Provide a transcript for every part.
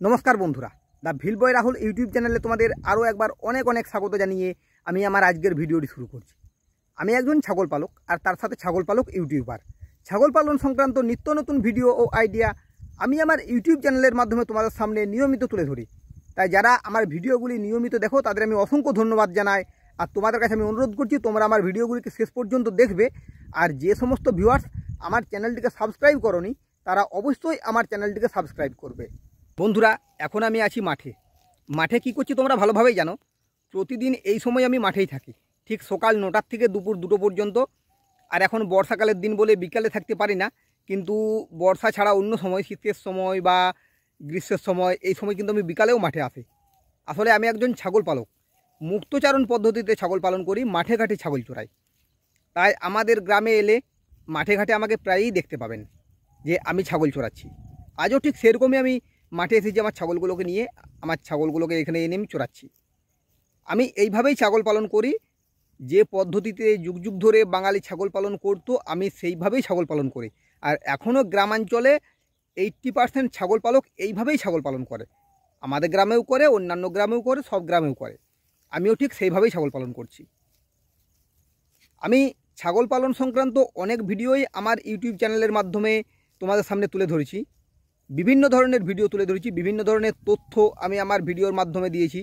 নমস্কার বন্ধুরা, the Bhil boy Rahul YouTube চ্যানেলে তোমাদের আরও একবার অনেক অনেক স্বাগত জানিয়ে আমি আমার আজকের ভিডিওটি শুরু করছি। আমি একজন ছাগল পালক আর তার সাথে ছাগল পালক ইউটিউবার। ছাগল পালন সংক্রান্ত নিত্য নতুন ভিডিও ও আইডিয়া আমি আমার ইউটিউব চ্যানেলের মাধ্যমে তোমাদের সামনে নিয়মিত তুলে ধরি। তাই যারা আমার ভিডিওগুলি নিয়মিত দেখো তাদের আমি অসংখ্য ধন্যবাদ জানাই। আর তোমাদের কাছে আমি অনুরোধ করছি তোমরা আমার ভিডিওগুলিকে শেষ পর্যন্ত দেখবে। আর যে সমস্ত ভিউয়ার্স আমার চ্যানেলটিকে সাবস্ক্রাইব করোনি তারা অবশ্যই আমার চ্যানেলটিকে সাবস্ক্রাইব করবে। বন্ধুরা, এখন আমি আছি মাঠে কি করছি তোমরা ভালোভাবেই জানো। প্রতিদিন এই সময় আমি মাঠেই থাকি, ঠিক সকাল 9টার থেকে দুপুর 2টো পর্যন্ত। আর এখন বর্ষাকালের দিন বলে বিকালে থাকতে পারি না, কিন্তু বর্ষা ছাড়া অন্য সময়, শীতের সময় বা গ্রীষ্মের সময়, এই সময় কিন্তু আমি বিকালেও মাঠে আসি। আসলে আমি একজন ছাগল পালক, মুক্তচারণ পদ্ধতিতে ছাগল পালন করি, মাঠে ঘাটে ছাগল চড়াই। তাই আমাদের গ্রামে এলে মাঠে ঘাটে আমাকে প্রায়ই দেখতে পাবেন যে আমি ছাগল চড়াচ্ছি। আজও ঠিক সেরকমই আমি মাঠে এসেছি আমার ছাগলগুলোকে নিয়ে। আমার ছাগলগুলোকে এখানে এনে আমি চড়াচ্ছি। আমি এইভাবেই ছাগল পালন করি, যে পদ্ধতিতে যুগ যুগ ধরে বাঙালি ছাগল পালন করতো আমি সেইভাবেই ছাগল পালন করি। আর এখনও গ্রামাঞ্চলে 80% ছাগল পালক এইভাবেই ছাগল পালন করে। আমাদের গ্রামেও করে, অন্যান্য গ্রামেও করে, সব গ্রামেও করে। আমিও ঠিক সেইভাবেই ছাগল পালন করছি। আমি ছাগল পালন সংক্রান্ত অনেক ভিডিওই আমার ইউটিউব চ্যানেলের মাধ্যমে তোমাদের সামনে তুলে ধরেছি। বিভিন্ন ধরনের ভিডিও তুলে ধরেছি, বিভিন্ন ধরনের তথ্য আমি আমার ভিডিওর মাধ্যমে দিয়েছি।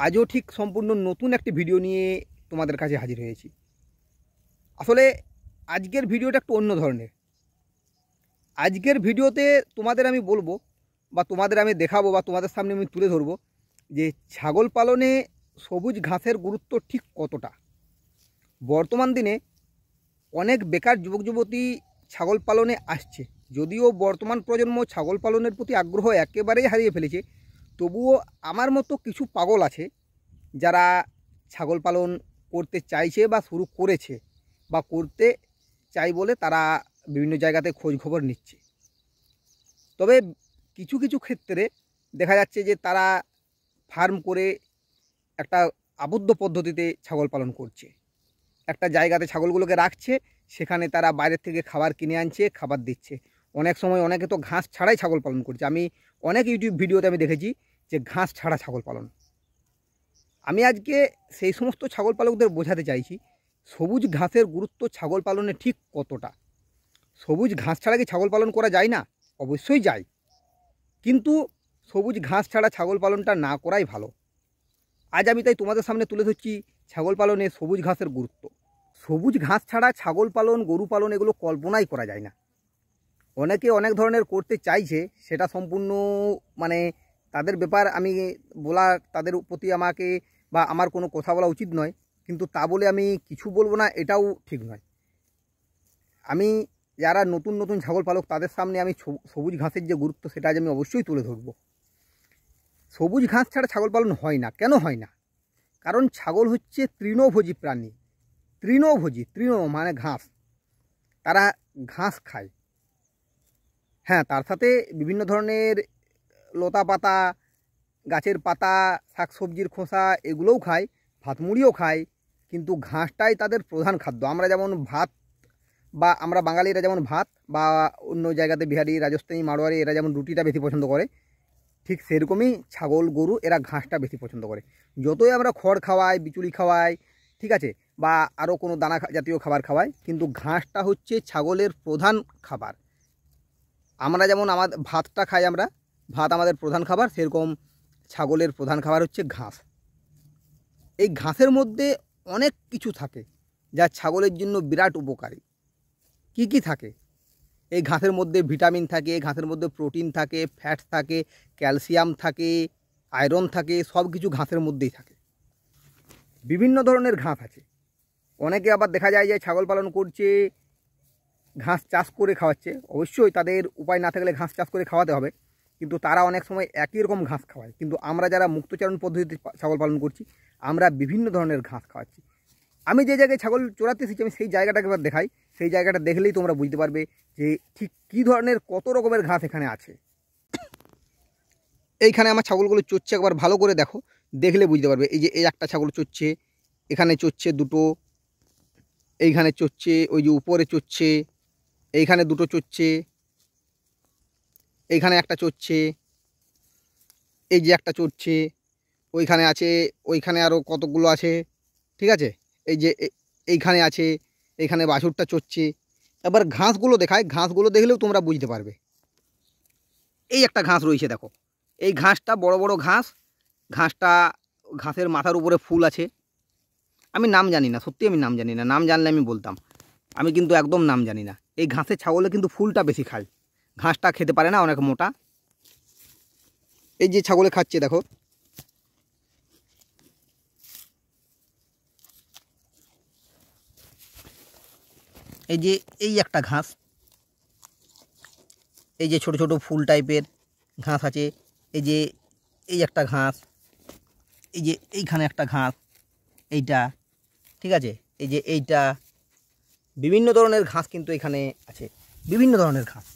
আজও ঠিক সম্পূর্ণ নতুন একটি ভিডিও নিয়ে তোমাদের কাছে হাজির হয়েছি। আসলে আজকের ভিডিওটা একটু অন্য ধরনের। আজকের ভিডিওতে তোমাদের আমি বলবো বা তোমাদের আমি দেখাবো বা তোমাদের সামনে আমি তুলে ধরবো যে ছাগল পালনে সবুজ ঘাসের গুরুত্ব ঠিক কতটা। বর্তমান দিনে অনেক বেকার যুবক যুবতী ছাগল পালনে আসছে। যদিও বর্তমান প্রজন্ম ছাগল পালনের প্রতি আগ্রহ একেবারেই হারিয়ে ফেলেছে, তবুও আমার মতো কিছু পাগল আছে যারা ছাগল পালন করতে চাইছে বা শুরু করেছে বা করতে চাই বলে তারা বিভিন্ন জায়গাতে খোঁজ খবর নিচ্ছে। তবে কিছু কিছু ক্ষেত্রে দেখা যাচ্ছে যে তারা ফার্ম করে একটা আবদ্ধ পদ্ধতিতে ছাগল পালন করছে। একটা জায়গাতে ছাগলগুলোকে রাখছে, সেখানে তারা বাইরের থেকে খাবার কিনে আনছে, খাবার দিচ্ছে। অনেক সময় অনেকে তো ঘাস ছাড়াই ছাগল পালন করছে। আমি অনেক ইউটিউব ভিডিওতে আমি দেখেছি যে ঘাস ছাড়া ছাগল পালন। আমি আজকে সেই সমস্ত ছাগল পালকদের বোঝাতে চাইছি সবুজ ঘাসের গুরুত্ব ছাগল পালনে ঠিক কতটা। সবুজ ঘাস ছাড়া কি ছাগল পালন করা যায় না? অবশ্যই যায়, কিন্তু সবুজ ঘাস ছাড়া ছাগল পালনটা না করাই ভালো। আজ আমি তাই তোমাদের সামনে তুলে ধরছি ছাগল পালনে সবুজ ঘাসের গুরুত্ব। সবুজ ঘাস ছাড়া ছাগল পালন, গরু পালন এগুলো কল্পনাই করা যায় না। অনেকে অনেক ধরনের করতে চাইছে, সেটা সম্পূর্ণ তাদের ব্যাপার। আমি বলা তাদের প্রতি আমাকে বা আমার কোনো কথা বলা উচিত নয়, কিন্তু তা বলে আমি কিছু বলবো না এটাও ঠিক নয়। আমি যারা নতুন নতুন ছাগল পালক তাদের সামনে আমি সবুজ ঘাসের যে গুরুত্ব সেটা আজ আমি অবশ্যই তুলে ধরবো। সবুজ ঘাস ছাড়া ছাগল পালন হয় না। কেন হয় না? কারণ ছাগল হচ্ছে তৃণভোজী প্রাণী। তৃণ মানে ঘাস, তারা ঘাস খায়। হ্যাঁ, তার সাথে বিভিন্ন ধরনের লতা পাতা, গাছের পাতা, শাকসবজির খোসা এগুলোও খায়, ভাত মুড়িও খায়, কিন্তু ঘাসটাই তাদের প্রধান খাদ্য। আমরা যেমন ভাত বা আমরা বাঙালিরা যেমন ভাত বা অন্য জায়গাতে বিহারি, রাজস্থানী, মারোয়ারি এরা যেমন রুটিটা বেশি পছন্দ করে, ঠিক সেরকমই ছাগল গরু এরা ঘাসটা বেশি পছন্দ করে। যতই আমরা খড় খাওয়াই, বিচুলি খাওয়াই, ঠিক আছে, বা আরও কোনো দানা জাতীয় খাবার খাওয়াই, কিন্তু ঘাসটা হচ্ছে ছাগলের প্রধান খাবার। আমরা যেমন আমাদের ভাতটা খাই, ভাত আমাদের প্রধান খাবার, সেরকম ছাগলের প্রধান খাবার হচ্ছে ঘাস। এই ঘাসের মধ্যে অনেক কিছু থাকে যা ছাগলের জন্য বিরাট উপকারী। কি কি থাকে? এই ঘাসের মধ্যে ভিটামিন থাকে, ঘাসের মধ্যে প্রোটিন থাকে, ফ্যাট থাকে, ক্যালসিয়াম থাকে, আয়রন থাকে, সব কিছু ঘাসের মধ্যেই থাকে। বিভিন্ন ধরনের ঘাস আছে। অনেকে আবার দেখা যায় যে ছাগল পালন করছে, ঘাস চাষ করে খাওয়াচ্ছে। অবশ্যই তাদের উপায় না থাকলে ঘাস চাষ করে খাওয়াতে হবে, কিন্তু তারা অনেক সময় একই রকম ঘাস খাওয়ায়। কিন্তু আমরা যারা মুক্তচারণ পদ্ধতিতে ছাগল পালন করছি, আমরা বিভিন্ন ধরনের ঘাস খাওয়াচ্ছি। আমি যে জায়গায় ছাগল চড়াতে এসেছি আমি সেই জায়গাটাকে এবার দেখাই। সেই জায়গাটা দেখলেই তোমরা বুঝতে পারবে যে ঠিক কী ধরনের কত রকমের ঘাস এখানে আছে। এইখানে আমার ছাগলগুলো চড়ছে, একবার ভালো করে দেখো, দেখলে বুঝতে পারবে। এই যে এই একটা ছাগল চড়ছে, এখানে চড়ছে দুটো, এইখানে চড়ছে, ওই যে উপরে চড়ছে, এইখানে দুটো চড়ছে, এইখানে একটা চড়ছে, এই যে একটা চড়ছে, ওইখানে আছে, ওইখানে আরও কতগুলো আছে, ঠিক আছে। এই যে এইখানে আছে, এইখানে বাছুরটা চড়ছে। এবার ঘাসগুলো দেখায়, ঘাসগুলো দেখলেও তোমরা বুঝতে পারবে। এই একটা ঘাস রয়েছে দেখো, এই ঘাসটা বড় বড় ঘাস, ঘাসটা ঘাসের মাথার উপরে ফুল আছে। আমি নাম জানি না, সত্যি আমি নাম জানি না, নাম জানলে আমি বলতাম। আমি কিন্তু একদম নাম জানি না। এই ঘাসের ছাগলে কিন্তু ফুলটা বেশি খায়, ঘাসটা খেতে পারে না, অনেক মোটা। এই যে ছাগলে খাচ্ছে দেখো, এই যে এই একটা ঘাস, এই যে ছোট ছোট ফুল টাইপের ঘাস আছে। এই যে এই একটা ঘাস, এই যে এইখানে একটা ঘাস, এইটা, ঠিক আছে। এই যে এইটা, বিভিন্ন ধরনের ঘাস কিন্তু এখানে আছে, বিভিন্ন ধরনের ঘাস।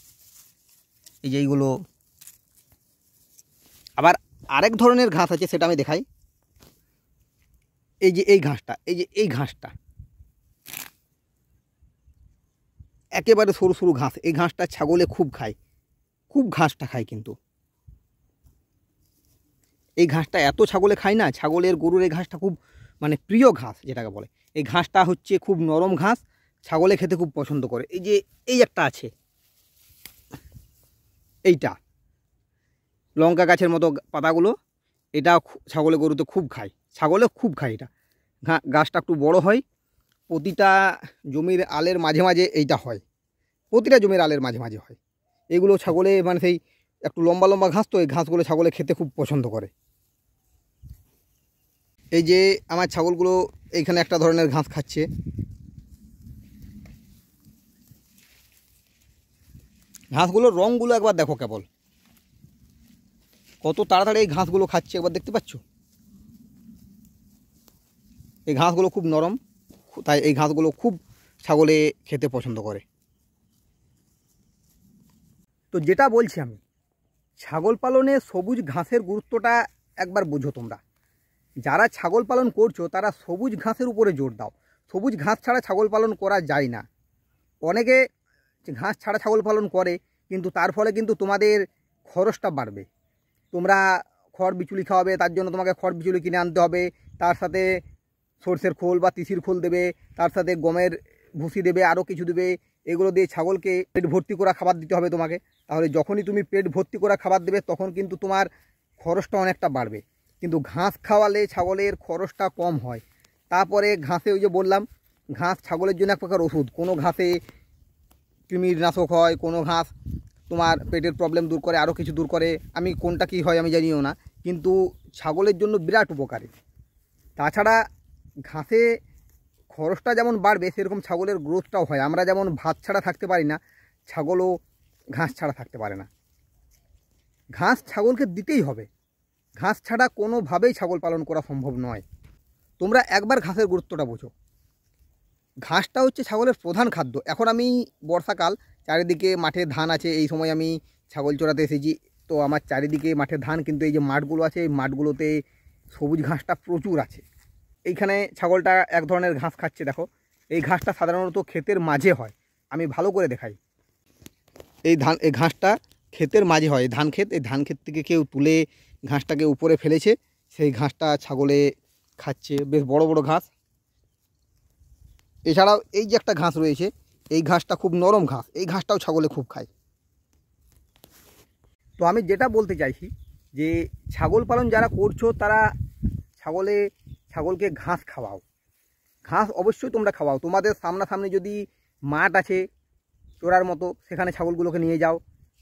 এই যে এইগুলো, আবার আরেক ধরনের ঘাস আছে, সেটা আমি দেখাই। এই যে এই ঘাসটা, এই যে এই ঘাসটা একেবারে সরু সরু ঘাস, এই ঘাসটা ছাগলে খুব খায়, খুব ঘাসটা খায়। কিন্তু এই ঘাসটা এত ছাগলে খায় না, ছাগলের গরুর এই ঘাসটা খুব মানে প্রিয় ঘাস যেটাকে বলে। এই ঘাসটা হচ্ছে খুব নরম ঘাস, ছাগলে খেতে খুব পছন্দ করে। এই যে এই একটা আছে, এইটা লঙ্কা গাছের মতো পাতাগুলো, এটা ছাগলে গরুতে খুব খায়, ছাগলে খুব খায়। এটা গাছটা একটু বড় হয়, প্রতিটা জমির আলের মাঝে মাঝে এইটা হয়, প্রতিটা জমির আলের মাঝে মাঝে হয়। এগুলো ছাগলে মানে সেই একটু লম্বা লম্বা ঘাস, তো এই ঘাসগুলো ছাগলে খেতে খুব পছন্দ করে। এই যে আমার ছাগলগুলো এইখানে একটা ধরনের ঘাস খাচ্ছে, ঘাসগুলোর রঙগুলো একবার দেখো কেবল, কত তাড়াতাড়ি এই ঘাসগুলো খাচ্ছে, একবার দেখতে পাচ্ছ। এই ঘাসগুলো খুব নরম, তাই এই ঘাসগুলো খুব ছাগলে খেতে পছন্দ করে। তো যেটা বলছি আমি, ছাগল পালনে সবুজ ঘাসের গুরুত্বটা একবার বুঝো তোমরা। যারা ছাগল পালন করছো তারা সবুজ ঘাসের উপরে জোর দাও। সবুজ ঘাস ছাড়া ছাগল পালন করা যায় না। অনেকে ঘাস ছাড়া ছাগল পালন করে, কিন্তু তার ফলে কিন্তু তোমাদের খরচটা বাড়বে। তোমরা খড় বিচুলি খাওয়াবে, তার জন্য তোমাকে খড় বিচুলি কিনে আনতে হবে, তার সাথে সর্ষের খোল বা তিসির খোল দেবে, তার সাথে গমের ভুসি দেবে, আরও কিছু দেবে। এগুলো দিয়ে ছাগলকে পেট ভর্তি করা খাবার দিতে হবে তোমাকে। তাহলে যখনই তুমি পেট ভর্তি করা খাবার দেবে, তখন কিন্তু তোমার খরচটা অনেকটা বাড়বে। কিন্তু ঘাস খাওয়ালে ছাগলের খরচটা কম হয়। তারপরে ঘাসে, ওই যে বললাম, ঘাস ছাগলের জন্য এক প্রকার ওষুধ। কোনো ঘাসে কৃমিনাশক হয়, কোনো ঘাস তোমার পেটের প্রবলেম দূর করে, আরও কিছু দূর করে। আমি কোনটা কী হয় আমি জানিও না, কিন্তু ছাগলের জন্য বিরাট উপকারী। তাছাড়া ঘাসে খরচটা যেমন বাড়বে, সেরকম ছাগলের গ্রোথটাও হয়। আমরা যেমন ভাত ছাড়া থাকতে পারি না, ছাগলও ঘাস ছাড়া থাকতে পারে না। ঘাস ছাগলকে দিতেই হবে, ঘাস ছাড়া কোনোভাবেই ছাগল পালন করা সম্ভব নয়। তোমরা একবার ঘাসের গুরুত্বটা বোঝো। ঘাসটা হচ্ছে ছাগলের প্রধান খাদ্য। এখন আমি বর্ষাকাল, চারিদিকে মাঠে ধান আছে, এই সময় আমি ছাগল চড়াতে এসেছি। তো আমার চারিদিকে মাঠে ধান, কিন্তু এই যে মাঠগুলো আছে, এই মাঠগুলোতে সবুজ ঘাসটা প্রচুর আছে। এইখানে ছাগলটা এক ধরনের ঘাস খাচ্ছে দেখো। এই ঘাসটা সাধারণত ক্ষেতের মাঝে হয়, আমি ভালো করে দেখাই। এই ঘাসটা ক্ষেতের মাঝে হয়, ধান ক্ষেত। এই ধান ক্ষেত থেকে কেউ তুলে ঘাসটাকে উপরে ফেলেছে, সেই ঘাসটা ছাগলে খাচ্ছে, বেশ বড় বড় ঘাস। এছাড়াও এই যে একটা ঘাস রয়েছে, এই ঘাসটা খুব নরম ঘাস, এই ঘাসটাও ছাগলে খুব খায়। তো আমি যেটা বলতে চাইছি যে ছাগল পালন যারা করছো তারা ছাগলকে ঘাস খাওয়াও, ঘাস অবশ্যই তোমরা খাওয়াও। তোমাদের সামনাসামনি যদি মাঠ আছে চড়ার মতো, সেখানে ছাগলগুলোকে নিয়ে যাও।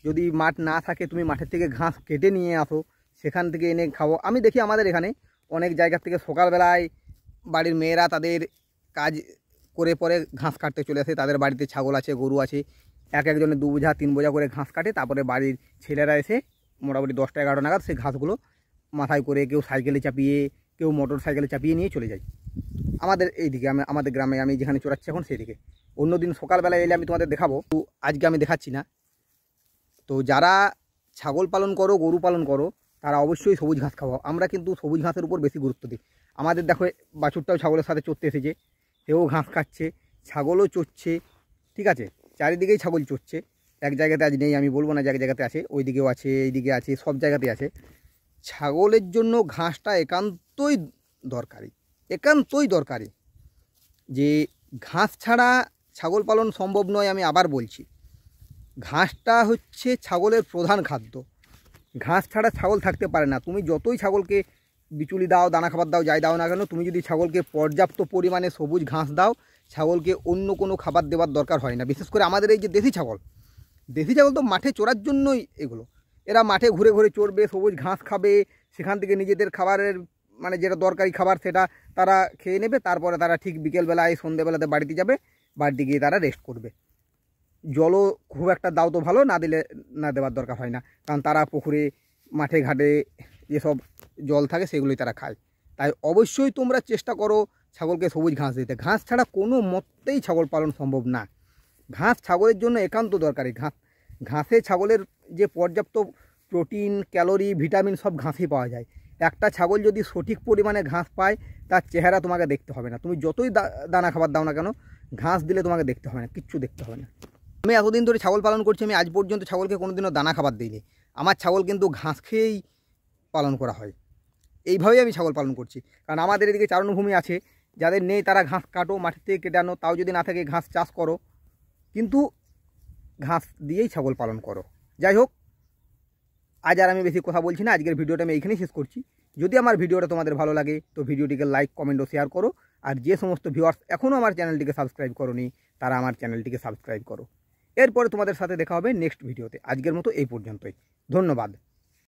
যদি মাঠ না থাকে, তুমি মাঠের থেকে ঘাস কেটে নিয়ে আসো, সেখান থেকে এনে খাওয়াও। আমি দেখি আমাদের এখানে অনেক জায়গা থেকে সকালবেলায় বাড়ির মেয়েরা তাদের কাজ করে পরে ঘাস কাটতে চলে আসে। তাদের বাড়িতে ছাগল আছে, গরু আছে, একজনে 2 বোঝা 3 বোঝা করে ঘাস কাটে। তারপরে বাড়ির ছেলেরা এসে মোটামুটি 10টা 11টা নাগাদ সেই ঘাসগুলো মাথায় করে, কেউ সাইকেলে চাপিয়ে, কেউ মোটর সাইকেলে চাপিয়ে নিয়ে চলে যায়। আমাদের এইদিকে, আমাদের গ্রামে, আমি যেখানে চড়াচ্ছি এখন সেই দিকে। অন্যদিন সকালবেলায় এলে আমি তোমাদের দেখাবো, আজকে আমি দেখাচ্ছি না। তো যারা ছাগল পালন করো, গরু পালন করো, তারা অবশ্যই সবুজ ঘাস খাওয়াও। আমরা কিন্তু সবুজ ঘাসের উপর বেশি গুরুত্ব দিই। আমাদের দেখো বাছুরটাও ছাগলের সাথে চড়তে এসেছে, সেও ঘাস খাচ্ছে, ছাগলও চড়ছে, ঠিক আছে। চারিদিকেই ছাগল চড়ছে, এক জায়গাতে আজ নেই আমি বলবো না যে এক জায়গাতে আছে, ওই দিকেও আছে, এই দিকে আছে, সব জায়গাতে আছে। ছাগলের জন্য ঘাসটা একান্তই দরকারি। যে ঘাস ছাড়া ছাগল পালন সম্ভব নয়, আমি আবার বলছি। ঘাসটা হচ্ছে ছাগলের প্রধান খাদ্য। ঘাস ছাড়া ছাগল থাকতে পারে না। তুমি যতই ছাগলকে বিচুলি দাও, দানা খাবার দাও, যাই দাও না কেন, তুমি যদি ছাগলকে পর্যাপ্ত পরিমাণে সবুজ ঘাস দাও, ছাগলকে অন্য কোনো খাবার দেওয়ার দরকার হয় না। বিশেষ করে আমাদের এই যে দেশি ছাগল তো মাঠে চড়ার জন্যই এগুলো। এরা মাঠে ঘুরে ঘুরে চড়বে, সবুজ ঘাস খাবে, সেখান থেকে নিজেদের খাবারের মানে যেটা দরকারি খাবার সেটা তারা খেয়ে নেবে। তারপরে তারা ঠিক বিকেলবেলায় সন্ধ্যেবেলাতে বাড়িতে যাবে, বাড়িতে গিয়ে তারা রেস্ট করবে। জলও খুব একটা দাও তো ভালো, না দেওয়ার দরকার হয় না, কারণ তারা পুকুরে মাঠে ঘাটে যেসব জল থাকে সেগুলোই তারা খায়। তাই অবশ্যই তোমরা চেষ্টা করো ছাগলকে সবুজ ঘাস দিতে। ঘাস ছাড়া কোনো মতেই ছাগল পালন সম্ভব না। ঘাস ছাগলের জন্য একান্ত দরকারি। ঘাসে ছাগলের যে পর্যাপ্ত প্রোটিন, ক্যালোরি, ভিটামিন সব ঘাসেই পাওয়া যায়। একটা ছাগল যদি সঠিক পরিমাণে ঘাস পায়, তার চেহারা তোমাকে দেখতে হবে না। তুমি যতই দানা খাবার দাও না কেন, ঘাস দিলে তোমাকে দেখতে হবে না, কিচ্ছু দেখতে হবে না। আমি এতদিন ধরে ছাগল পালন করছি, আমি আজ পর্যন্ত ছাগলকে কোনোদিনও দানা খাবার দিইনি। আমার ছাগল কিন্তু ঘাস খেয়েই পালন করা হয়। এইভাবেই আমি ছাগল পালন করছি। কারণ আমাদের এদিকে চারণভূমি আছে, যাদের নেই তারা ঘাস কাটো, মাঠের থেকে কেটে আনো, তাও যদি না থাকে ঘাস চাষ করো, কিন্তু ঘাস দিয়েই ছাগল পালন করো। যাই হোক, আজ আর আমি বেশি কথা বলছি না, আজকের ভিডিওটা আমি এইখানেই শেষ করছি। যদি আমার ভিডিওটা তোমাদের ভালো লাগে তো ভিডিওটিকে লাইক, কমেন্ট ও শেয়ার করো। আর যে সমস্ত ভিউয়ার্স এখনও আমার চ্যানেলটিকে সাবস্ক্রাইব করোনি, তারা আমার চ্যানেলটিকে সাবস্ক্রাইব করো। এরপরে তোমাদের সাথে দেখা হবে নেক্সট ভিডিওতে। আজকের মতো এই পর্যন্তই। ধন্যবাদ।